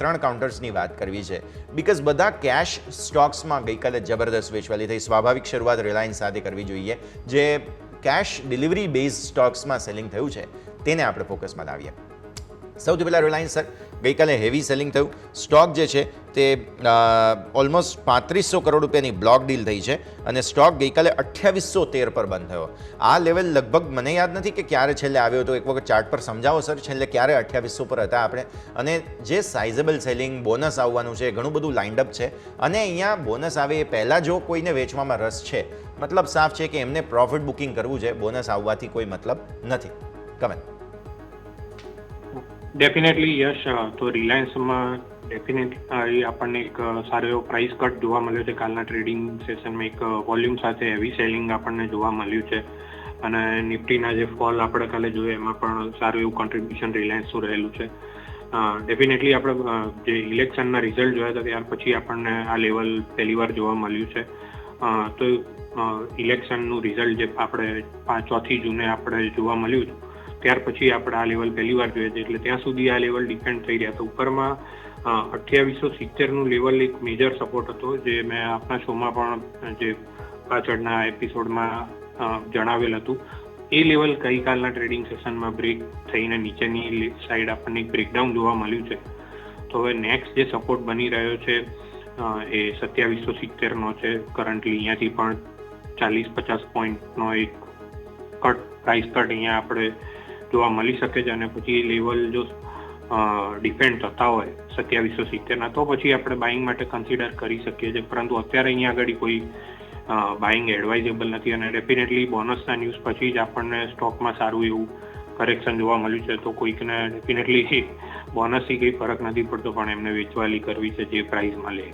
ત્રણ કાઉન્ટર્સની વાત કરવી છે બિકોઝ બધા કેશ સ્ટોક્સમાં ગઈકાલે જબરદસ્ત વેચવાલી થઈ. સ્વાભાવિક શરૂઆત રિલાયન્સ સાથે કરવી જોઈએ, જે કેશ ડિલિવરી બેઝ સ્ટોક્સમાં સેલિંગ થયું છે તેને આપણે ફોકસમાં લાવીએ. સૌથી પહેલાં રિલાયન્સ સર, ગઈકાલે હેવી સેલિંગ થયું. સ્ટોક જે છે તે ઓલમોસ્ટ 3500 કરોડ રૂપિયાની બ્લોક ડીલ થઈ છે અને સ્ટોક ગઈકાલે 2813 પર બંધ થયો. આ લેવલ લગભગ મને યાદ નથી કે ક્યારે છેલ્લે આવ્યો હતો. એક વખત ચાર્ટ પર સમજાવો સર, છેલ્લે ક્યારે 2800 પર હતા આપણે? અને જે સાઇઝેબલ સેલિંગ, બોનસ આવવાનું છે, ઘણું બધું લાઇન્ડઅપ છે અને અહીંયા બોનસ આવે એ પહેલાં જો કોઈને વેચવામાં રસ છે, મતલબ સાફ છે કે એમને પ્રોફિટ બુકિંગ કરવું છે, બોનસ આવવાથી કોઈ મતલબ નથી. કમેન્ટ. ડેફિનેટલી યશ, તો રિલાયન્સમાં ડેફિનેટલી આપણને એક સારો એવો પ્રાઇસ કટ જોવા મળ્યો છે. કાલના ટ્રેડિંગ સેશનમાં એક વોલ્યુમ સાથે હેવી સેલિંગ આપણને જોવા મળ્યું છે અને નિફ્ટીના જે ફોલ આપણે કાલે જોયું એમાં પણ સારું એવું કોન્ટ્રીબ્યુશન રિલાયન્સનું રહેલું છે. ડેફિનેટલી આપણે જે ઇલેક્શનના રિઝલ્ટ જોયા હતા ત્યાર પછી આપણને આ લેવલ પહેલીવાર જોવા મળ્યું છે. તો ઇલેક્શનનું રિઝલ્ટ જે આપણે 4 જૂને આપણે જોવા મળ્યું ત્યાર પછી આપણે આ લેવલ પહેલીવાર જોઈએ છે, એટલે ત્યાં સુધી આ લેવલ ડિપેન્ડ થઈ રહ્યા હતા. ઉપરમાં 2870નું લેવલ એક મેજર સપોર્ટ હતો, જે મેં આપણા શોમાં પણ જે પાછળના એપિસોડમાં જણાવેલ હતું. એ લેવલ ગઈકાલના ટ્રેડિંગ સેશનમાં બ્રેક થઈને નીચેની સાઈડ આપણને એક બ્રેકડાઉન જોવા મળ્યું છે. તો હવે નેક્સ્ટ જે સપોર્ટ બની રહ્યો છે એ 2770નો છે. કરન્ટલી અહીંયાથી પણ 40-50 પોઈન્ટનો એક પ્રાઇસ કટ અહીંયા આપણે જોવા મળી શકે છે અને પછી લેવલ જો ડિપેન્ડ થતા હોય 2770ના, તો પછી આપણે બાઇંગ માટે કન્સિડર કરી શકીએ છીએ. પરંતુ અત્યારે અહીંયા આગળ કોઈ બાઇંગ એડવાઇઝેબલ નથી અને ડેફિનેટલી બોનસના ન્યૂઝ પછી જ આપણને સ્ટોકમાં સારું એવું કરેક્શન જોવા મળ્યું છે. તો કોઈકને ડેફિનેટલી બોનસથી કંઈ ફરક નથી પડતો, પણ એમને વેચવાલી કરવી છે જે પ્રાઇસમાં લે.